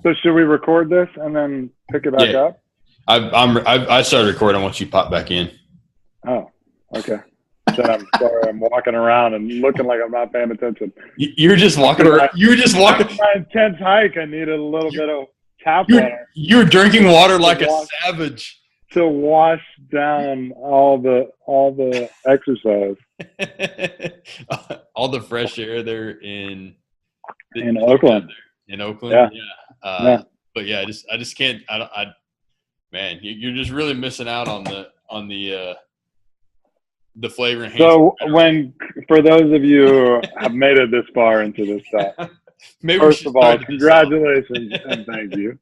So should we record this and then pick it back Yeah. up? I started recording once you pop back in. Oh, okay. Then I'm sorry. I'm walking around and looking like I'm not paying attention. You're just walking around. You were just walking. After my intense hike, I needed a little bit of tap water. You're drinking water like a savage. To wash down all the exercise. All the fresh air there in Oakland. In Oakland, yeah. But yeah, I just can't. Man, you're just really missing out on the flavor enhancement. So for those of you who have made it this far into this stuff, first of all, congratulations and thank you.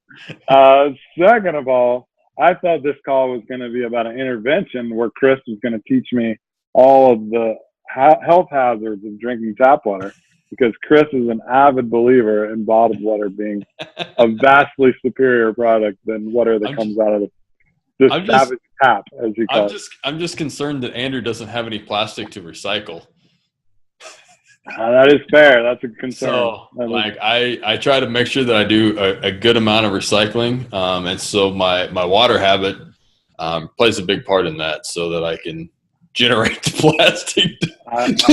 Second of all, I thought this call was going to be about an intervention where Chris was going to teach me all of the health hazards of drinking tap water, because Chris is an avid believer in bottled water being a vastly superior product than water that comes out of this savage tap, as you call it. I'm just concerned that Andrew doesn't have any plastic to recycle. That is fair. That's a concern. So, I try to make sure that I do a good amount of recycling, and so my water habit plays a big part in that, so that I can generate the plastic,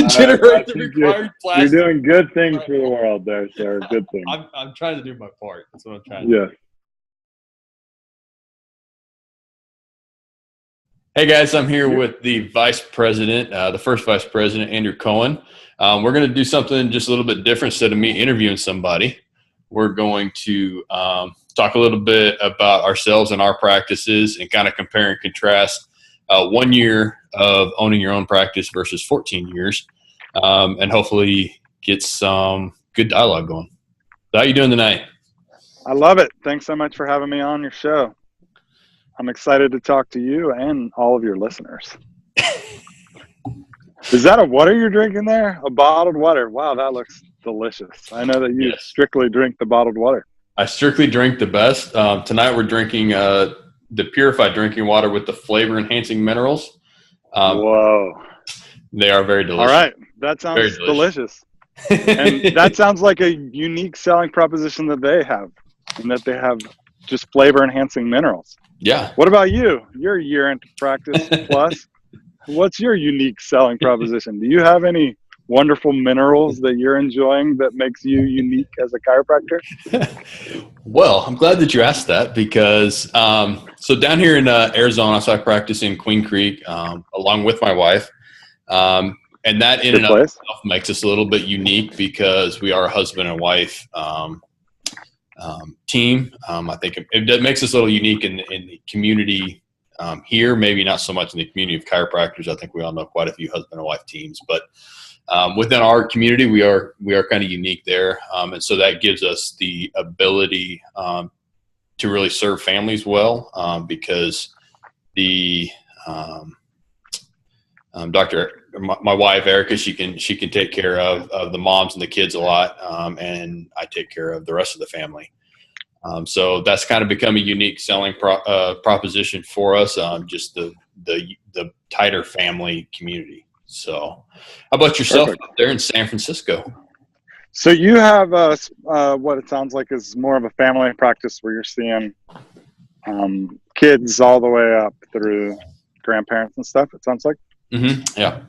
generate the required plastic. You're doing good things for the world there, sir. Good things. I'm trying to do my part. That's what I'm trying to do. Yes. Hey guys, I'm here with the vice president, the first vice president, Andrew Cohen. We're going to do something just a little bit different. Instead of me interviewing somebody, we're going to talk a little bit about ourselves and our practices and kind of compare and contrast 1 year of owning your own practice versus 14 years, and hopefully get some good dialogue going. So how you doing tonight? I love it. Thanks so much for having me on your show. I'm excited to talk to you and all of your listeners. Is that what are you drinking there? A bottled water. Wow, that looks delicious. I know that you strictly drink the bottled water. I strictly drink the best. Tonight we're drinking the purified drinking water with the flavor enhancing minerals. Whoa. They are very delicious. All right. That sounds delicious. And that sounds like a unique selling proposition that they have, and that they have just flavor enhancing minerals. Yeah. What about you? You're a year into practice plus. What's your unique selling proposition? Do you have any wonderful minerals that you're enjoying that makes you unique as a chiropractor? Well, I'm glad that you asked that, because so down here in Arizona, so I practice in Queen Creek along with my wife. And that in and of itself makes us a little bit unique, because we are a husband and wife team. I think it makes us a little unique in the community here, maybe not so much in the community of chiropractors. I think we all know quite a few husband and wife teams, but within our community, we are kind of unique there. And so that gives us the ability to really serve families well, because the my wife Erica, she can take care of the moms and the kids a lot, and I take care of the rest of the family. So that's kind of become a unique selling proposition for us, just the tighter family community. So how about yourself up there in San Francisco? So you have what it sounds like is more of a family practice, where you're seeing kids all the way up through grandparents and stuff, it sounds like. Mm-hmm. Yeah.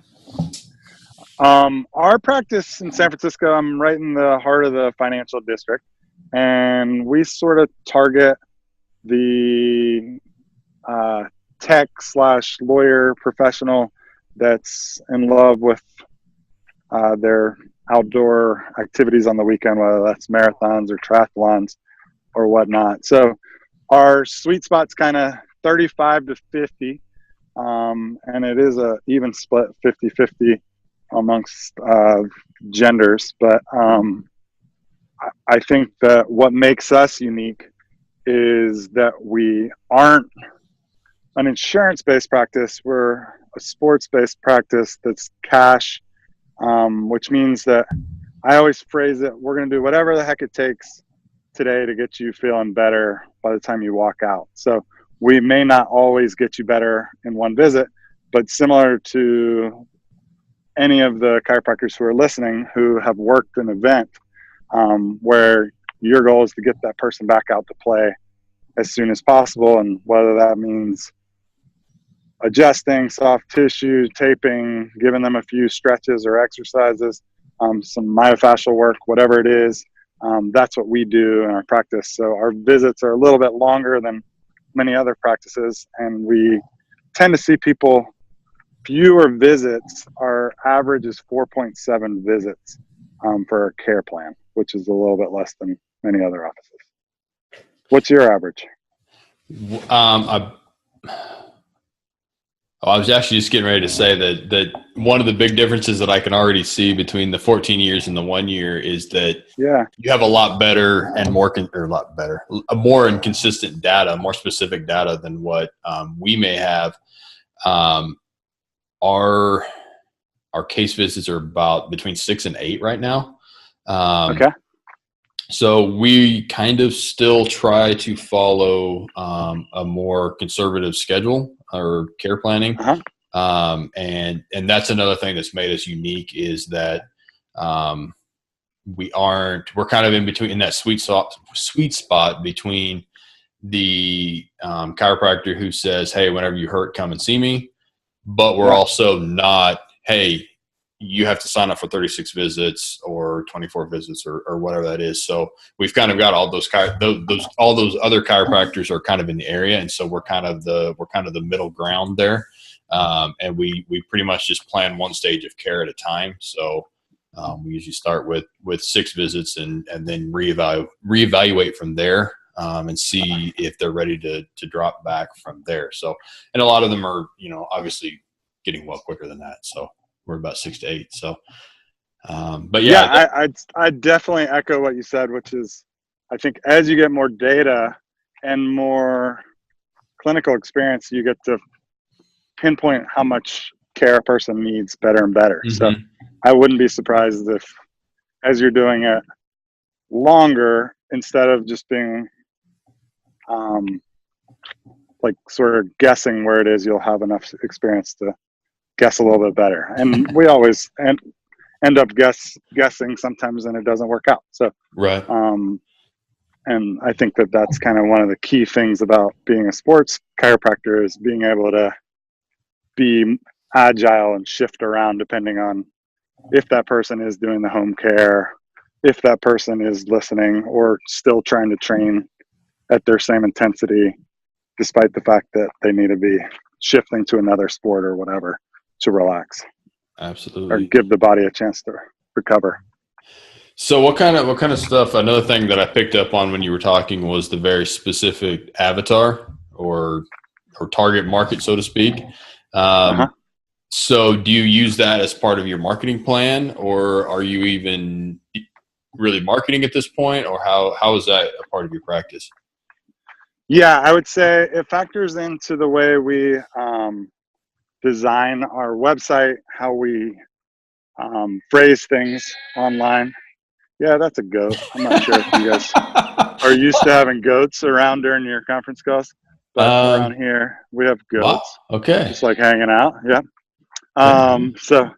Our practice in San Francisco, I'm right in the heart of the financial district, and we sort of target the tech/lawyer professional that's in love with their outdoor activities on the weekend, whether that's marathons or triathlons or whatnot. So our sweet spot's kind of 35 to 50. And it is a even split 50-50 amongst genders. But I think that what makes us unique is that we aren't an insurance-based practice. We're a sports-based practice that's cash, which means that I always phrase it, we're going to do whatever the heck it takes today to get you feeling better by the time you walk out. So we may not always get you better in one visit, but similar to any of the chiropractors who are listening who have worked an event where your goal is to get that person back out to play as soon as possible. And whether that means adjusting soft tissue, taping, giving them a few stretches or exercises, some myofascial work, whatever it is, that's what we do in our practice. So our visits are a little bit longer than many other practices, and we tend to see people fewer visits. Our average is 4.7 visits for our care plan, which is a little bit less than many other offices. What's your average? I was actually just getting ready to say that one of the big differences that I can already see between the 14 years and the 1 year is that you have a lot better and more more inconsistent data, more specific data than what we may have. Our case visits are about between 6 and 8 right now. Okay. So we kind of still try to follow a more conservative schedule or care planning. And that's another thing that's made us unique is that we're kind of in between, in that sweet spot between the chiropractor who says, hey, whenever you hurt, come and see me. But we're also not, hey, you have to sign up for 36 visits or 24 visits or whatever that is. So we've kind of got all those all those other chiropractors are kind of in the area, and so we're kind of the middle ground there. And we pretty much just plan one stage of care at a time. So we usually start with 6 visits and then reevaluate from there. And see if they're ready to drop back from there. So, and a lot of them are, obviously getting well quicker than that. So we're about 6 to 8. So, but I definitely echo what you said, which is, I think as you get more data and more clinical experience, you get to pinpoint how much care a person needs better and better. Mm-hmm. So I wouldn't be surprised if, as you're doing it longer, instead of just being like sort of guessing where it is, you'll have enough experience to guess a little bit better. And we always end up guessing sometimes, and it doesn't work out. So right. And I think that's kind of one of the key things about being a sports chiropractor is being able to be agile and shift around depending on if that person is doing the home care, if that person is listening or still trying to train at their same intensity, despite the fact that they need to be shifting to another sport or whatever to relax. Absolutely. Or give the body a chance to recover. So what kind of stuff, another thing that I picked up on when you were talking was the very specific avatar or target market, so to speak. So do you use that as part of your marketing plan, or are you even really marketing at this point, or how is that a part of your practice? Yeah, I would say it factors into the way we design our website, how we phrase things online. Yeah, that's a goat. I'm not sure if you guys are used to having goats around during your conference calls, but around here we have goats. Wow. Okay. Just like hanging out. Yeah. So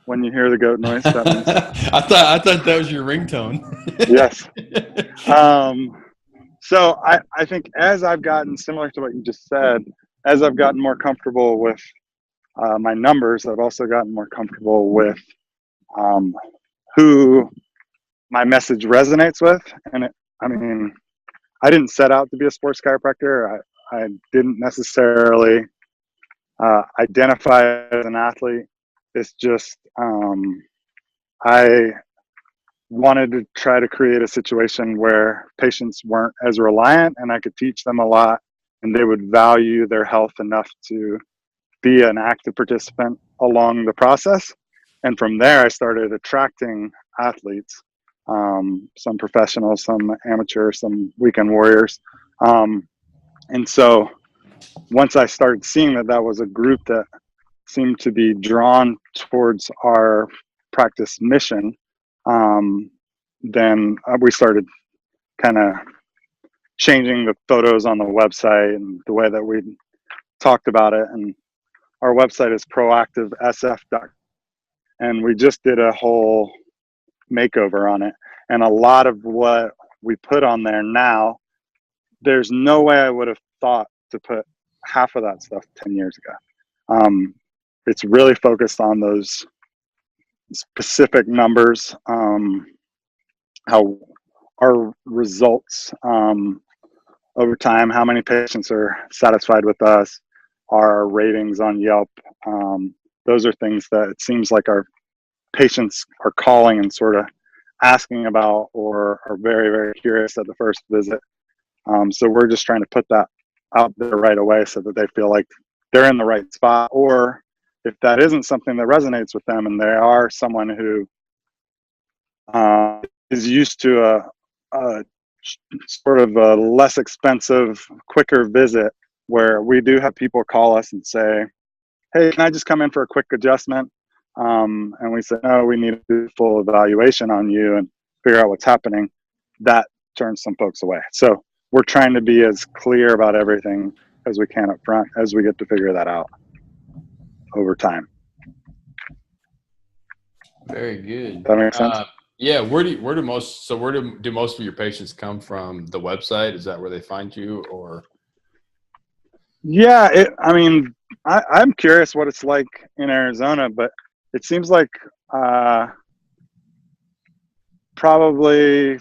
when you hear the goat noise, that means I thought that was your ringtone. Yes. So I think as I've gotten, similar to what you just said, as I've gotten more comfortable with my numbers, I've also gotten more comfortable with who my message resonates with. And I didn't set out to be a sports chiropractor. I didn't necessarily identify as an athlete. It's just I wanted to try to create a situation where patients weren't as reliant and I could teach them a lot and they would value their health enough to be an active participant along the process. And from there, I started attracting athletes, some professionals, some amateur, some weekend warriors. And so once I started seeing that was a group that seemed to be drawn towards our practice mission, then we started kind of changing the photos on the website and the way that we talked about it. And our website is proactivesf.com. And we just did a whole makeover on it. And a lot of what we put on there now, there's no way I would have thought to put half of that stuff 10 years ago. It's really focused on those specific numbers, how our results over time, how many patients are satisfied with us, our ratings on Yelp. Those are things that it seems like our patients are calling and sort of asking about, or are very, very curious at the first visit. So we're just trying to put that out there right away so that they feel like they're in the right spot. Or if that isn't something that resonates with them and they are someone who is used to a sort of a less expensive, quicker visit, where we do have people call us and say, hey, can I just come in for a quick adjustment? And we say, no, we need to do a full evaluation on you and figure out what's happening. That turns some folks away. So we're trying to be as clear about everything as we can up front as we get to figure that out over time. Very good. That makes sense? Yeah. Where do most of your patients come from? The website? Is that where they find you, or? Yeah. I'm curious what it's like in Arizona, but it seems like probably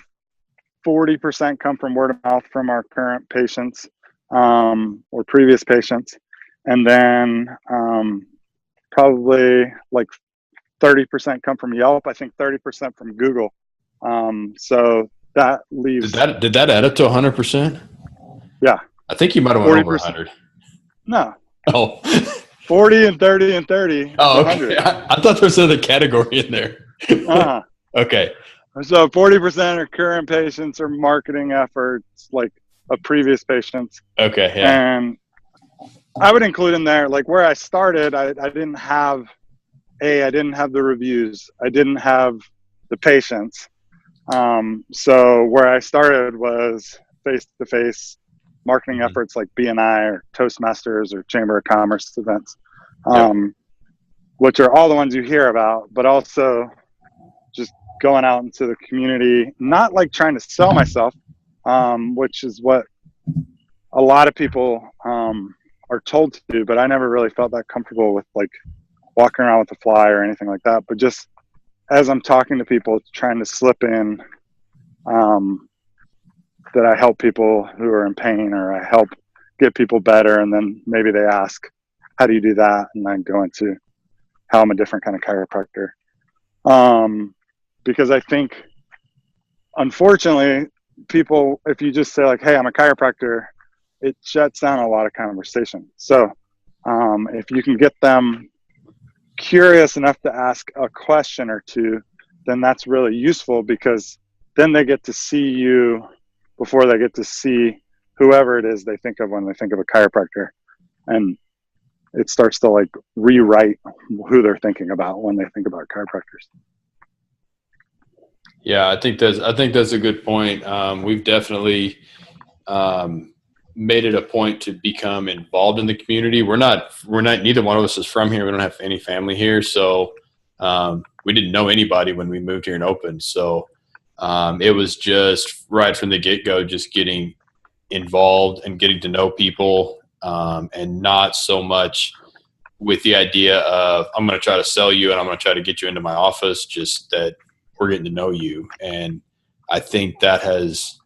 40% come from word of mouth from our current patients or previous patients. And then probably like 30% come from Yelp. I think 30% from Google. So that leaves. Did that add up to 100%? Yeah. I think you might have went over 100. No. Oh. 40 and 30 and 30. Oh, okay. I thought there was another category in there. Uh-huh. Okay. So 40% are current patients or marketing efforts, like of previous patients. Okay. Yeah. And I would include in there, like where I started, I didn't have the reviews. I didn't have the patients. So where I started was face-to-face marketing efforts like BNI or Toastmasters or Chamber of Commerce events, which are all the ones you hear about, but also just going out into the community, not like trying to sell myself, which is what a lot of people are told to do, but I never really felt that comfortable with like walking around with a flyer or anything like that. But just as I'm talking to people, trying to slip in that I help people who are in pain, or I help get people better. And then maybe they ask, how do you do that? And I go into how I'm a different kind of chiropractor. Because I think, unfortunately, people, if you just say like, hey, I'm a chiropractor, it shuts down a lot of conversation. So if you can get them curious enough to ask a question or two, then that's really useful, because then they get to see you before they get to see whoever it is they think of when they think of a chiropractor. And it starts to like rewrite who they're thinking about when they think about chiropractors. Yeah, I think that's a good point. We've definitely made it a point to become involved in the community. We're not neither one of us is from here. We don't have any family here, so we didn't know anybody when we moved here and opened. So it was just right from the get-go, just getting involved and getting to know people, and not so much with the idea of I'm going to try to sell you and I'm going to try to get you into my office, just that we're getting to know you. And I think that's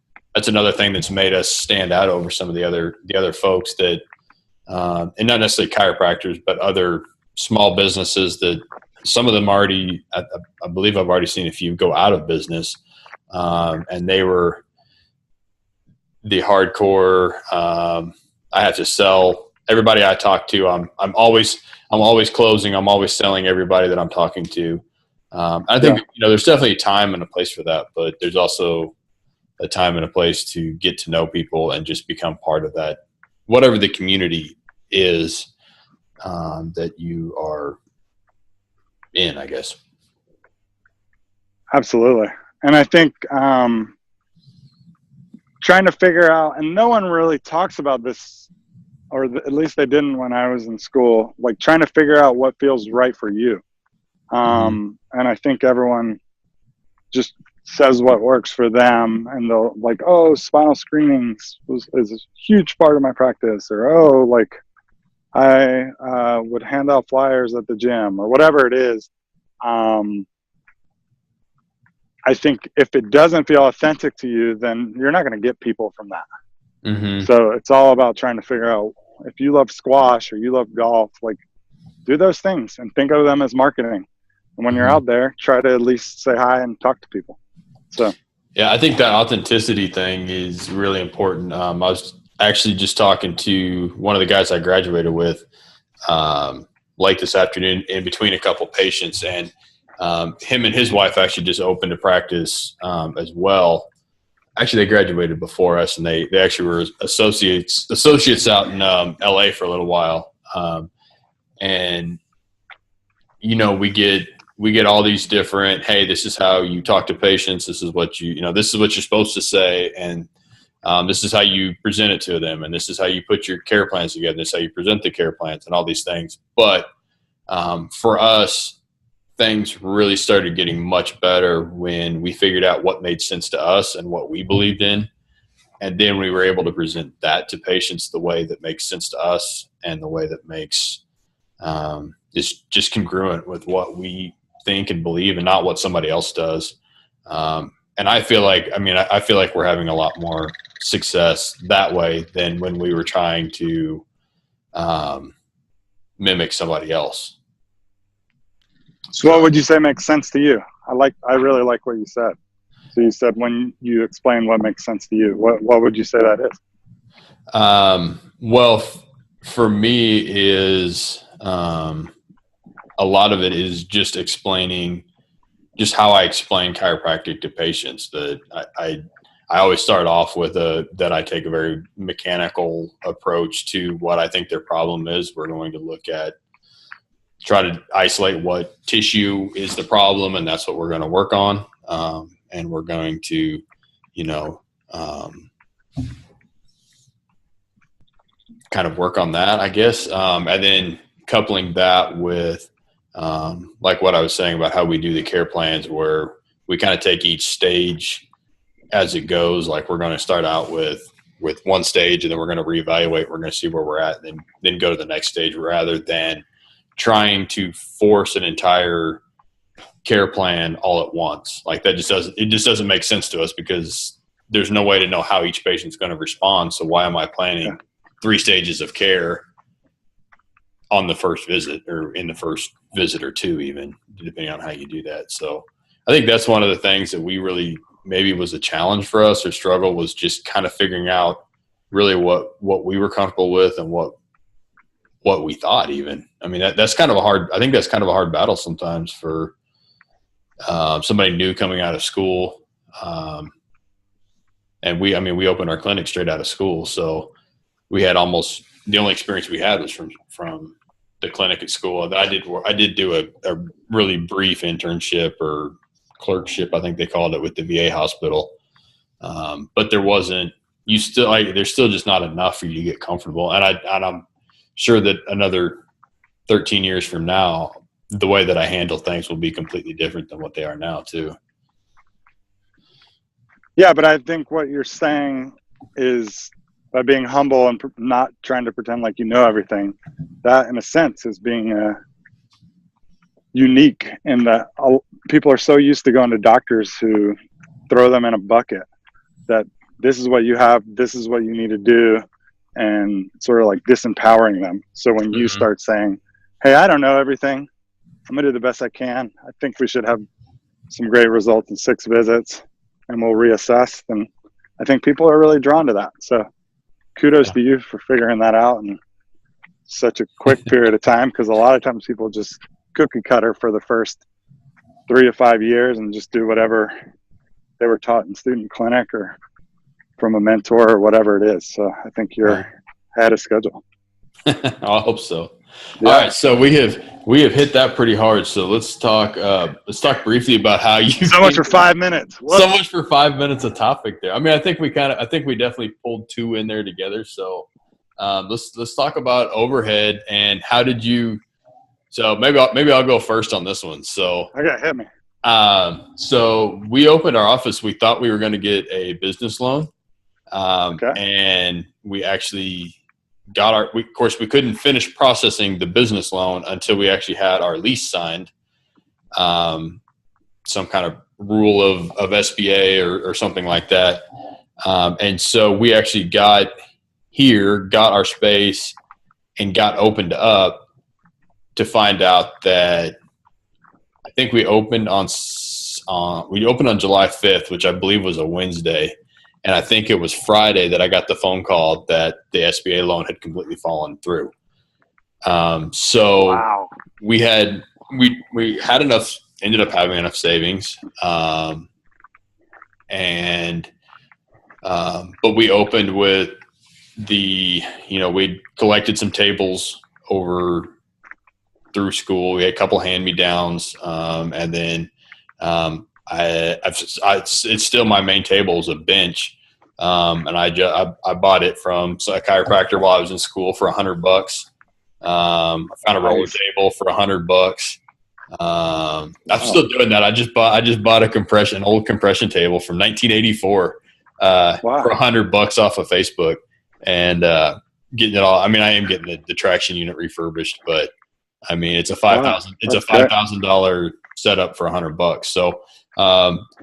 another thing that's made us stand out over some of the other folks that, and not necessarily chiropractors, but other small businesses that some of them already, I believe I've already seen a few go out of business. And they were the hardcore, I have to sell everybody I talk to. I'm always closing. I'm always selling everybody that I'm talking to. I think, there's definitely a time and a place for that, but there's also a time and a place to get to know people and just become part of that, whatever the community is that you are in, I guess. Absolutely. And I think trying to figure out, and no one really talks about this, or at least they didn't when I was in school, like trying to figure out what feels right for you. And I think everyone just says what works for them, and they'll like, oh, spinal screenings is a huge part of my practice, or oh, like I would hand out flyers at the gym, or whatever it is. I think if it doesn't feel authentic to you, then you're not going to get people from that. Mm-hmm. So it's all about trying to figure out, if you love squash or you love golf, like do those things and think of them as marketing. And when you're out there, try to at least say hi and talk to people. So, yeah, I think that authenticity thing is really important. I was actually just talking to one of the guys I graduated with late this afternoon in between a couple patients, and him and his wife actually just opened a practice as well. Actually, they graduated before us, and they actually were associates out in LA for a little while. And we get all these different, hey, this is how you talk to patients. This is what this is what you're supposed to say, and this is how you present it to them, and this is how you put your care plans together. This is how you present the care plans, and all these things. But for us, things really started getting much better when we figured out what made sense to us and what we believed in. And then we were able to present that to patients the way that makes sense to us and the way that makes is just congruent with what we think and believe and not what somebody else does. And I feel like we're having a lot more success that way than when we were trying to mimic somebody else. So what would you say makes sense to you? I really like what you said. So you said when you explain what makes sense to you, what would you say that is? Well, for me is a lot of it is just explaining just how I explain chiropractic to patients. That I always start off with that I take a very mechanical approach to what I think their problem is. We're going to try to isolate what tissue is the problem, and that's what we're going to work on. And we're going to, kind of work on that, I guess. And then coupling that with, like what I was saying about how we do the care plans, where we kind of take each stage as it goes. Like we're going to start out with one stage, and then we're going to reevaluate. We're going to see where we're at, and then go to the next stage, rather than trying to force an entire care plan all at once. Like that just doesn't make sense to us, because there's no way to know how each patient's going to respond. So why am I planning 3 stages of care on the first visit, or in the first visit or 2, even depending on how you do that? So I think that's one of the things that we really maybe was a challenge for us, or struggle, was just kind of figuring out really what we were comfortable with and what we thought even. I mean, that's kind of a hard battle sometimes for somebody new coming out of school. And we opened our clinic straight out of school. So we had almost the only experience we had was from the clinic at school. I did do a really brief internship or clerkship, I think they called it, with the VA hospital. But there's still just not enough for you to get comfortable. And I'm sure that another 13 years from now, the way that I handle things will be completely different than what they are now too. Yeah, but I think what you're saying is, by being humble and not trying to pretend like you know everything, that in a sense is being unique, in that people are so used to going to doctors who throw them in a bucket, that this is what you have, this is what you need to do, and sort of like disempowering them. So when you start saying, hey, I don't know everything, I'm gonna do the best I can, I think we should have some great results in 6 visits, and we'll reassess, then I think people are really drawn to that. So kudos to you for figuring that out in such a quick period of time, because a lot of times people just cookie cutter for the first 3 to 5 years and just do whatever they were taught in student clinic or from a mentor or whatever it is. So I think you're ahead of schedule. I hope so. Yeah. All right, so we have hit that pretty hard. So let's talk briefly about how you. So much for 5 minutes. Whoops. So much for 5 minutes of topic there. I mean, I think we definitely pulled 2 in there together. So let's talk about overhead and how did you. So maybe I'll go first on this one. So okay, hit me. So we opened our office. We thought we were going to get a business loan. Okay. And we actually got of course, we couldn't finish processing the business loan until we actually had our lease signed. Some kind of rule of SBA or something like that. And so we actually got our space and got opened up to find out that I think we opened on July 5th, which I believe was a Wednesday. And I think it was Friday that I got the phone call that the SBA loan had completely fallen through. So wow. we had enough, ended up having enough savings. But we opened with we collected some tables over through school. We had a couple hand-me-downs. And then it's still my main table is a bench. And I bought it from a chiropractor while I was in school for $100. I found a roller table for $100. I'm still doing that. I just bought an old compression table from 1984 for $100 off of Facebook, and getting it all. I mean, I am getting the traction unit refurbished, but I mean, it's a $5,000 setup for $100. So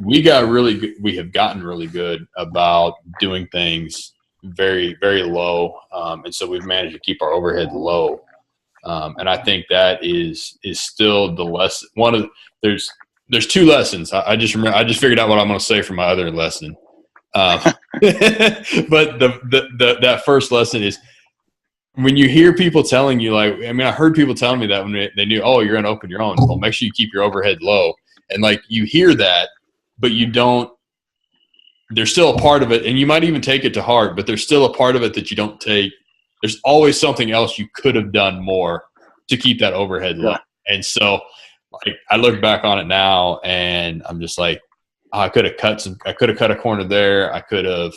we have gotten really good about doing things very, very low, and so we've managed to keep our overhead low. And I think that is still the lesson. There's two lessons. I just figured out what I'm going to say for my other lesson. But that first lesson is when you hear people telling you, like, I mean, I heard people telling me that when they knew, oh, you're going to open your own. Well, make sure you keep your overhead low. And like, you hear that, but you don't, there's still a part of it, and you might even take it to heart, but there's still a part of it that you don't take. There's always something else you could have done more to keep that overhead low. And so, like, I look back on it now, and I'm just like, oh, I could have cut a corner there. I could have,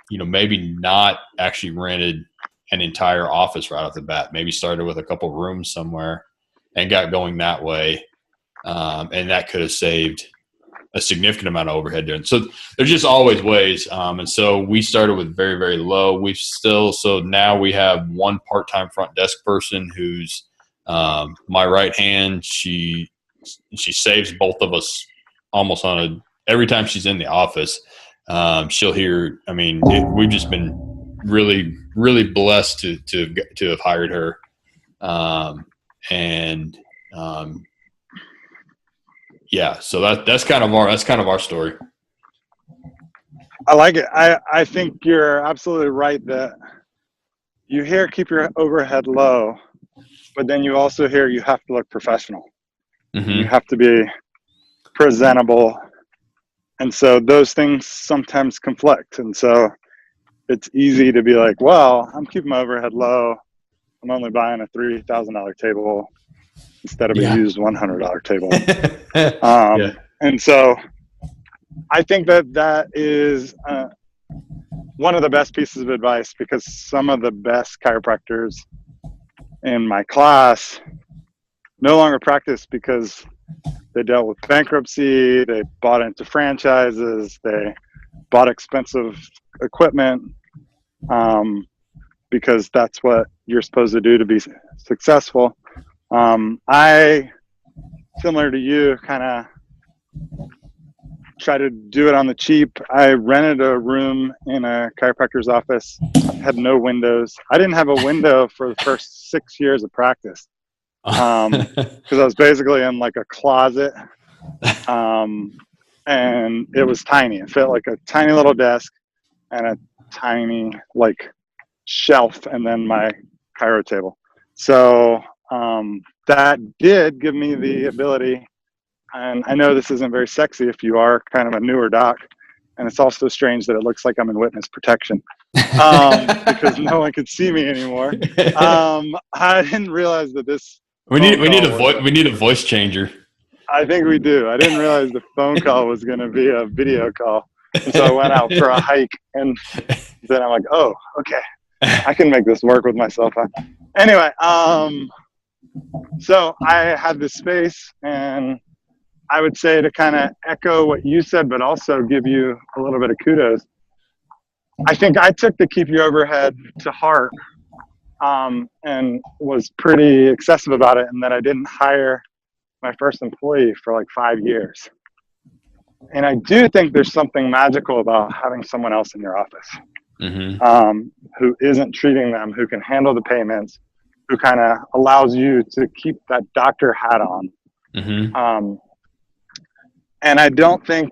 maybe not actually rented an entire office right off the bat. Maybe started with a couple rooms somewhere and got going that way. And that could have saved a significant amount of overhead there. And so there's just always ways. And so we started with very, very low. So now we have one part-time front desk person who's my right hand. She saves both of us almost every time she's in the office. She'll hear, I mean, we've just been really, really blessed to have hired her. Yeah, so that's kind of our story. I like it. I think you're absolutely right that you hear keep your overhead low, but then you also hear you have to look professional. Mm-hmm. You have to be presentable. And so those things sometimes conflict. And so it's easy to be like, well, I'm keeping my overhead low. I'm only buying a $3,000 table instead of a used $100 table. And so I think that is one of the best pieces of advice, because some of the best chiropractors in my class no longer practice because they dealt with bankruptcy, they bought into franchises, they bought expensive equipment, because that's what you're supposed to do to be successful. I, similar to you, kind of try to do it on the cheap. I rented a room in a chiropractor's office, had no windows. I didn't have a window for the first 6 years of practice, because I was basically in like a closet, and it was tiny. It fit like a tiny little desk and a tiny like shelf, and then my chiro table. So that did give me the ability, and I know this isn't very sexy if you are kind of a newer doc, and it's also strange that it looks like I'm in witness protection, because no one could see me anymore. I didn't realize that this we need a voice changer. I think we do. I didn't realize the phone call was going to be a video call. And so I went out for a hike, and then I'm like, oh, okay, I can make this work with my cell phone. Anyway, so I had this space, and I would say, to kind of echo what you said, but also give you a little bit of kudos, I think I took the keep your overhead to heart, and was pretty excessive about it, and that I didn't hire my first employee for like 5 years. And I do think there's something magical about having someone else in your office, who isn't treating them, who can handle the payments, who kind of allows you to keep that doctor hat on. And I don't think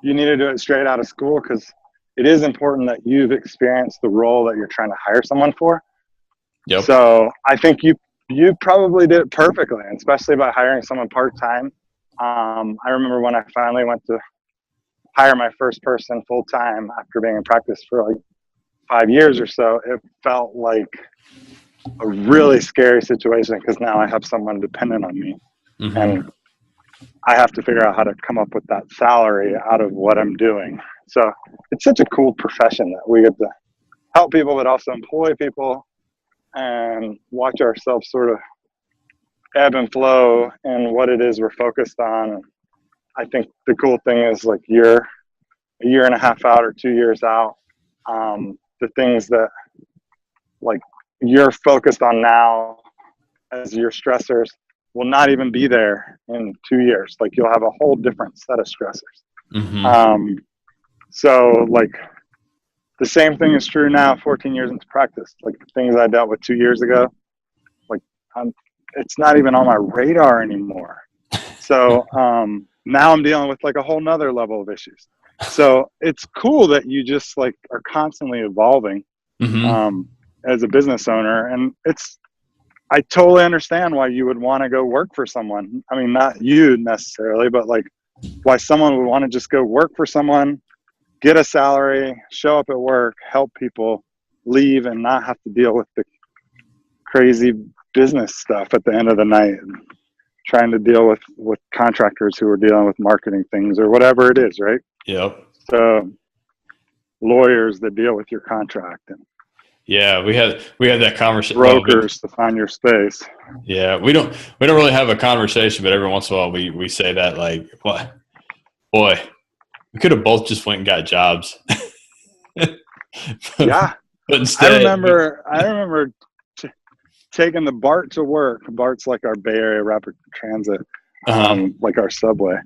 you need to do it straight out of school, because it is important that you've experienced the role that you're trying to hire someone for. Yep. So I think you probably did it perfectly, especially by hiring someone part-time. I remember when I finally went to hire my first person full-time after being in practice for like 5 years or so, it felt like a really scary situation, because now I have someone dependent on me. And I have to figure out how to come up with that salary out of what I'm doing. So it's such a cool profession that we get to help people, but also employ people and watch ourselves sort of ebb and flow in what it is we're focused on. And I think the cool thing is, like, you're a year and a half out or 2 years out, the things that like you're focused on now as your stressors will not even be there in 2 years. Like, you'll have a whole different set of stressors. So like the same thing is true now, 14 years into practice. Like, the things I dealt with 2 years ago, like, it's not even on my radar anymore. So now I'm dealing with like a whole nother level of issues. So it's cool that you just like are constantly evolving as a business owner. And I totally understand why you would want to go work for someone. I mean, not you necessarily, but like why someone would want to just go work for someone, get a salary, show up at work, help people, leave, and not have to deal with the crazy business stuff at the end of the night, and trying to deal with contractors who are dealing with marketing things or whatever it is, right? Yep. So lawyers that deal with your contract, and yeah, we had that conversation. Brokers to find your space. Yeah, we don't really have a conversation, but every once in a while we say that, like, what, boy, we could have both just went and got jobs. Yeah, but instead, I remember taking the BART to work. BART's like our Bay Area rapid transit, like our subway.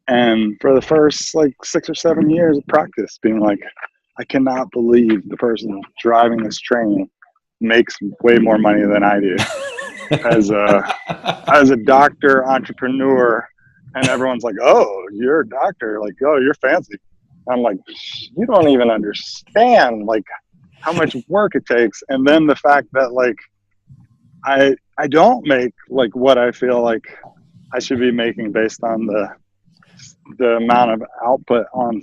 And for the first like 6 or 7 years of practice, being like, I cannot believe the person driving this train makes way more money than I do as a doctor, entrepreneur. And everyone's like, oh, you're a doctor. Like, oh, you're fancy. I'm like, you don't even understand like how much work it takes. And then the fact that like, I don't make like what I feel like I should be making based on the amount of output on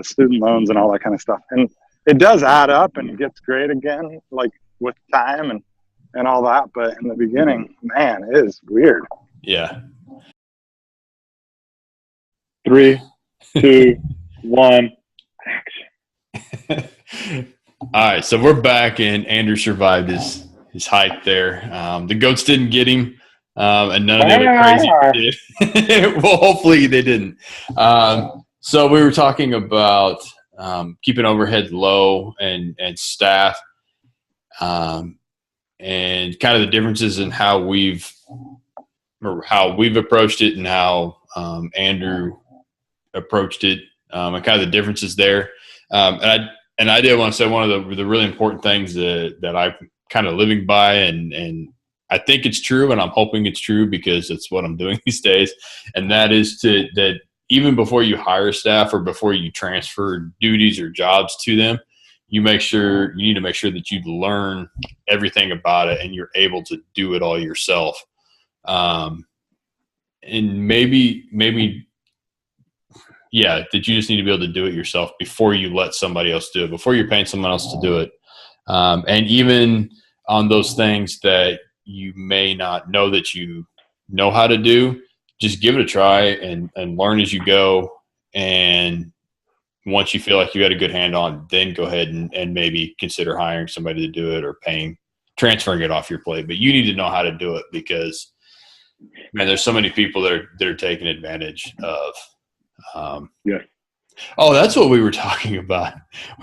student loans and all that kind of stuff. And it does add up and it gets great again, like with time and all that. But in the beginning, man, it is weird. Yeah. 3, 2, 1, action. All right, so we're back, and Andrew survived his hike there. The goats didn't get him, and none of the other crazy did. Well, hopefully they didn't. So we were talking about keeping overhead low and staff, and kind of the differences in how we've approached it and how Andrew approached it, and kind of the differences there. And I did want to say one of the really important things that I'm kind of living by, and I think it's true, and I'm hoping it's true because it's what I'm doing these days. And that is that even before you hire staff or before you transfer duties or jobs to them, you need to make sure that you learn everything about it and you're able to do it all yourself. And maybe yeah, that you just need to be able to do it yourself before you let somebody else do it, before you're paying someone else to do it. And even on those things that you may not know that you know how to do, just give it a try and learn as you go. And once you feel like you got a good hand on, then go ahead and maybe consider hiring somebody to do it or transferring it off your plate. But you need to know how to do it, because Man, there's so many people that are taking advantage of. Yes. Oh, that's what we were talking about.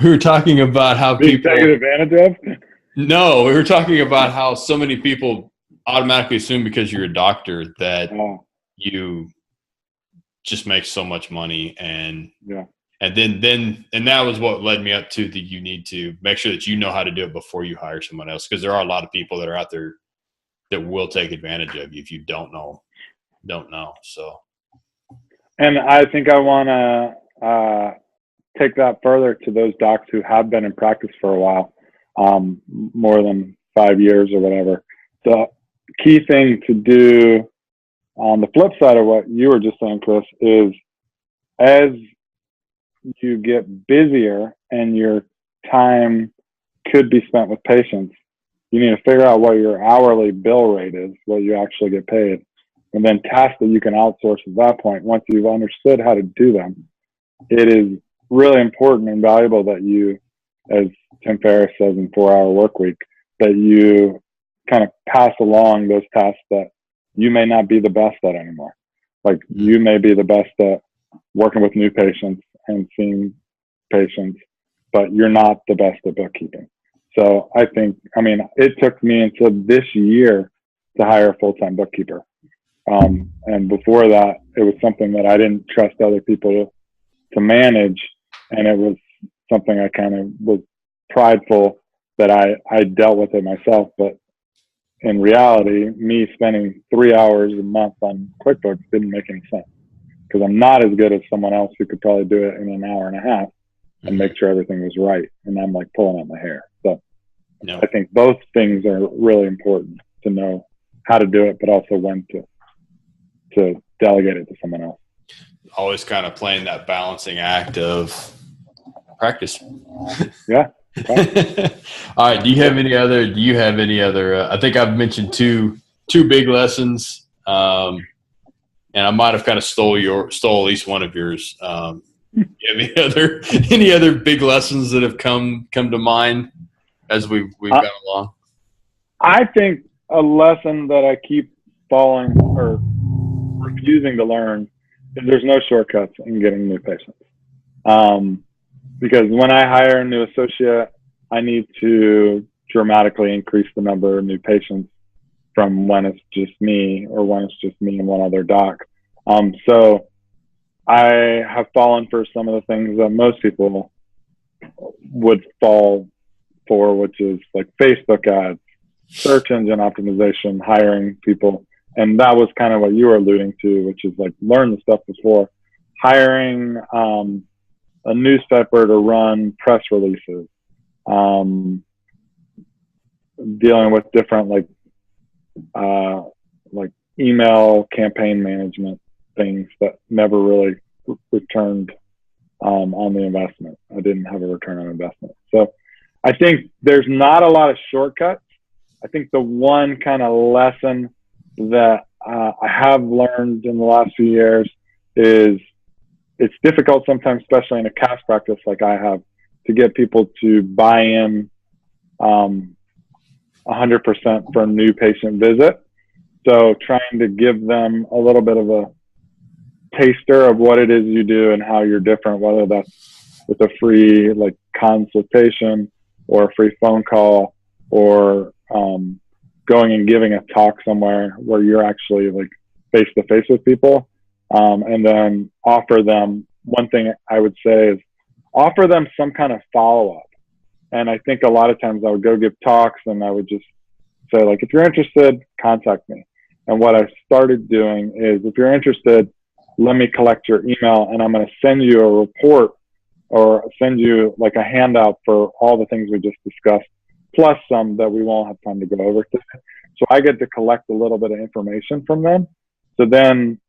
We were talking about how Being people taken advantage of? No, we were talking about how so many people automatically assume because you're a doctor that you just make so much money, and that was what led me up to you need to make sure that you know how to do it before you hire someone else, because there are a lot of people that are out there that will take advantage of you if you don't know. So, and I think I want to take that further to those docs who have been in practice for a while, more than 5 years or whatever. The key thing to do on the flip side of what you were just saying, Chris, is as you get busier and your time could be spent with patients, you need to figure out what your hourly bill rate is, what you actually get paid, and then tasks that you can outsource at that point. Once you've understood how to do them, it is really important and valuable that you, as Tim Ferriss says in 4 Hour Work Week, that you kind of pass along those tasks that you may not be the best at anymore. Like you may be the best at working with new patients and seeing patients, but you're not the best at bookkeeping. So it took me until this year to hire a full-time bookkeeper. And before that, it was something that I didn't trust other people to manage. And it was something I kind of was prideful that I dealt with it myself. But in reality, me spending 3 hours a month on QuickBooks didn't make any sense, because I'm not as good as someone else who could probably do it in an hour and a half and make sure everything was right. And I'm like pulling out my hair. So I think both things are really important to know how to do it, but also when to delegate it to someone else. Always kind of playing that balancing act of practice. Yeah. All right. Do you have any other, I think I've mentioned two big lessons. And I might've kind of stole at least one of yours. Do you have any other big lessons that have come to mind as we've gone along? I think a lesson that I keep falling or refusing to learn is there's no shortcuts in getting new patients. Because when I hire a new associate, I need to dramatically increase the number of new patients from when it's just me or when it's just me and one other doc. So I have fallen for some of the things that most people would fall for, which is like Facebook ads, search engine optimization, hiring people. And that was kind of what you were alluding to, which is like learn the stuff before. Hiring a newspaper to run press releases, dealing with different like email campaign management things that never really returned on the investment. I didn't have a return on investment. So I think there's not a lot of shortcuts. I think the one kind of lesson that I have learned in the last few years is it's difficult sometimes, especially in a cash practice like I have, to get people to buy in 100% for a new patient visit. So trying to give them a little bit of a taster of what it is you do and how you're different, whether that's with a free like consultation or a free phone call, or going and giving a talk somewhere where you're actually like face to face with people. And then offer them, one thing I would say is offer them some kind of follow-up. And I think a lot of times I would go give talks and I would just say, like, if you're interested, contact me. And what I started doing is, if you're interested, let me collect your email and I'm going to send you a report or send you like a handout for all the things we just discussed, plus some that we won't have time to go over today. So I get to collect a little bit of information from them. So then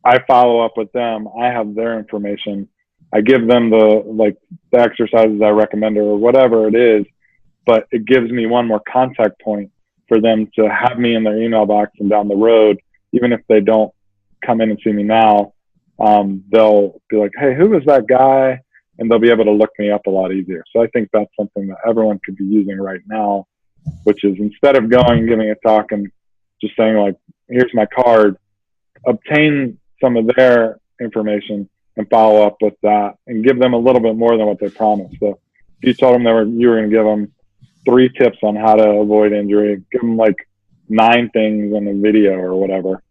I follow up with them. I have their information. I give them the exercises I recommend or whatever it is, but it gives me one more contact point for them to have me in their email box, and down the road, even if they don't come in and see me now, they'll be like, hey, who was that guy? And they'll be able to look me up a lot easier. So I think that's something that everyone could be using right now, which is instead of going and giving a talk and just saying like, here's my card, obtain some of their information and follow up with that and give them a little bit more than what they promised. So if you told them you were going to give them 3 tips on how to avoid injury, give them like 9 things in a video or whatever,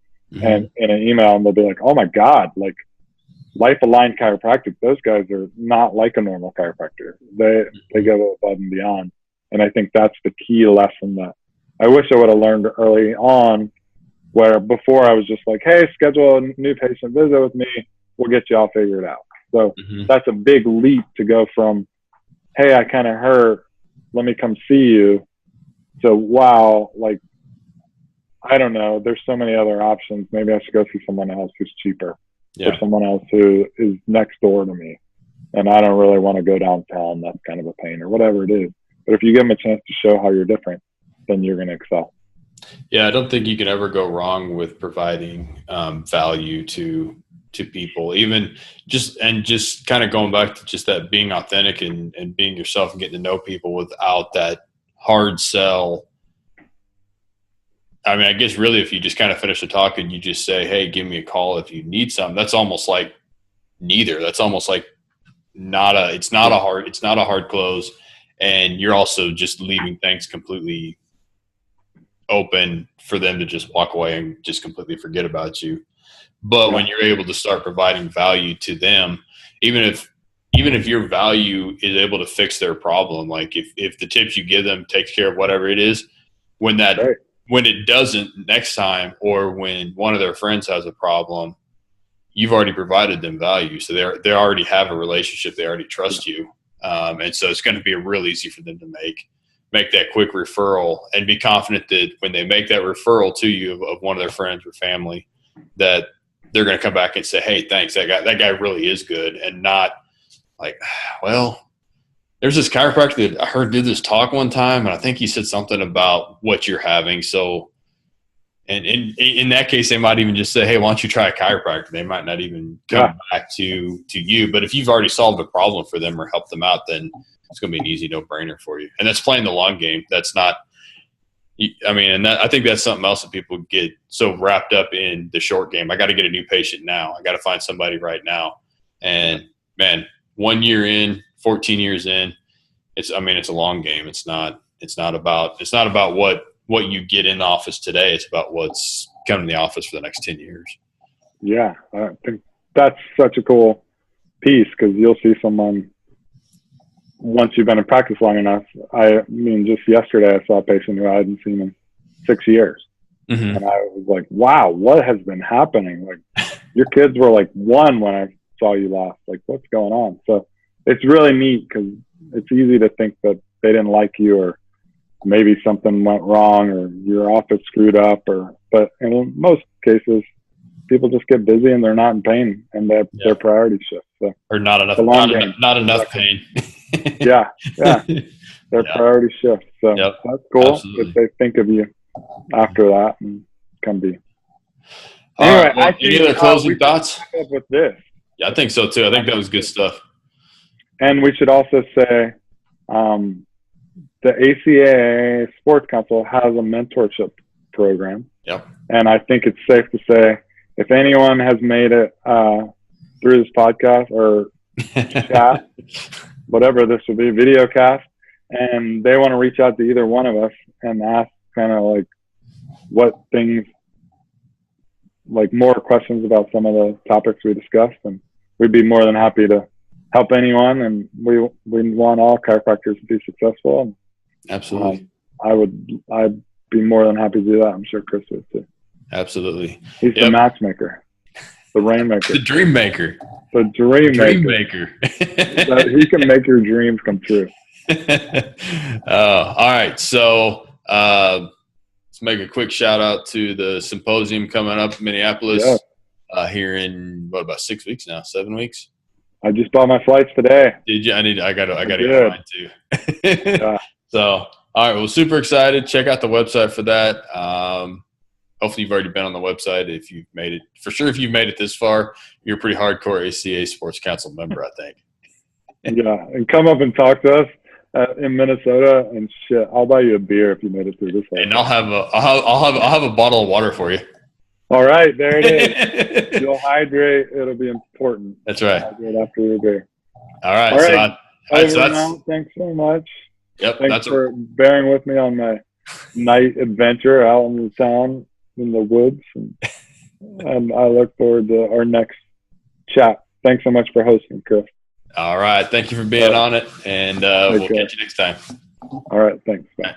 and in an email, and they'll be like, oh my God, like Life Aligned Chiropractic, those guys are not like a normal chiropractor. They go above and beyond. And I think that's the key lesson that I wish I would have learned early on, where before I was just like, hey, schedule a new patient visit with me. We'll get you all figured out. So that's a big leap to go from, hey, I kind of hurt, let me come see you. So, wow, like, I don't know, there's so many other options. Maybe I should go see someone else who's cheaper, or someone else who is next door to me. And I don't really want to go downtown. That's kind of a pain, or whatever it is. But if you give them a chance to show how you're different, then you're going to excel. Yeah, I don't think you can ever go wrong with providing value to people, even just kind of going back to just that being authentic and being yourself and getting to know people without that hard sell. I mean, I guess really if you just kind of finish the talk and you just say, hey, give me a call if you need something, that's almost like neither. That's almost like it's not a hard close. And you're also just leaving things completely open for them to just walk away and just completely forget about you. But when you're able to start providing value to them, even if your value is able to fix their problem, like if the tips you give them takes care of whatever it is, when it doesn't next time, or when one of their friends has a problem, you've already provided them value. So they already have a relationship. They already trust you. And so it's going to be real easy for them to make that quick referral and be confident that when they make that referral to you of one of their friends or family, that they're going to come back and say, hey, thanks. That guy really is good. And not like, well, there's this chiropractor that I heard did this talk one time, and I think he said something about what you're having. So, and in that case, they might even just say, hey, why don't you try a chiropractor? They might not even come back to you. But if you've already solved a problem for them or helped them out, then it's going to be an easy no-brainer for you. And that's playing the long game. That's not – I mean, and I think that's something else that people get so wrapped up in the short game. I got to get a new patient now. I got to find somebody right now. And, man, 1 year in, 14 years in, it's a long game. It's not about what you get in the office today. It's about what's coming to the office for the next 10 years. Yeah, I think that's such a cool piece, because you'll see someone once you've been in practice long enough. I mean, just yesterday I saw a patient who I hadn't seen in 6 years. And I was like, wow, what has been happening? Like, your kids were like 1 when I saw you last. Like, what's going on? So it's really neat, because it's easy to think that they didn't like you, or maybe something went wrong, or your office screwed up, but in most cases, people just get busy and they're not in pain, and their priorities shift. So, or not enough pain. Their priorities shift. So that's cool if they think of you after that and come be. Anyway, well, any other closing thoughts? With this, yeah, I think so too. I think that was good stuff. And we should also say, the ACAA Sports Council has a mentorship program. Yep. And I think it's safe to say, if anyone has made it through this podcast or chat, whatever this will be, video cast, and they want to reach out to either one of us and ask kind of like what things, like more questions about some of the topics we discussed, and we'd be more than happy to help anyone. And we want all chiropractors to be successful. And absolutely. I'd be more than happy to do that. I'm sure Chris would too. Absolutely. He's the matchmaker, the rainmaker, the dream maker, the dream maker. He can make your dreams come true. All right. So let's make a quick shout out to the symposium coming up in Minneapolis here in about 6 weeks now, 7 weeks. I just bought my flights today. Did you? I got to get mine too. So, all right. Well, super excited. Check out the website for that. Hopefully you've already been on the website. If you've made it, for sure, if you've made it this far, you're a pretty hardcore ACA Sports Council member, I think. Yeah. And come up and talk to us in Minnesota, and shit, I'll buy you a beer if you made it through this way. And I'll have a bottle of water for you. All right, there it is. You'll hydrate. It'll be important. That's right. Hydrate after your beer. All right. All right. So that's thanks so much. Yep. Thanks for bearing with me on my night adventure out in the town in the woods, and I look forward to our next chat. Thanks so much for hosting, Chris. All right. Thank you for being on it, and we'll catch you next time. All right. Thanks. Bye.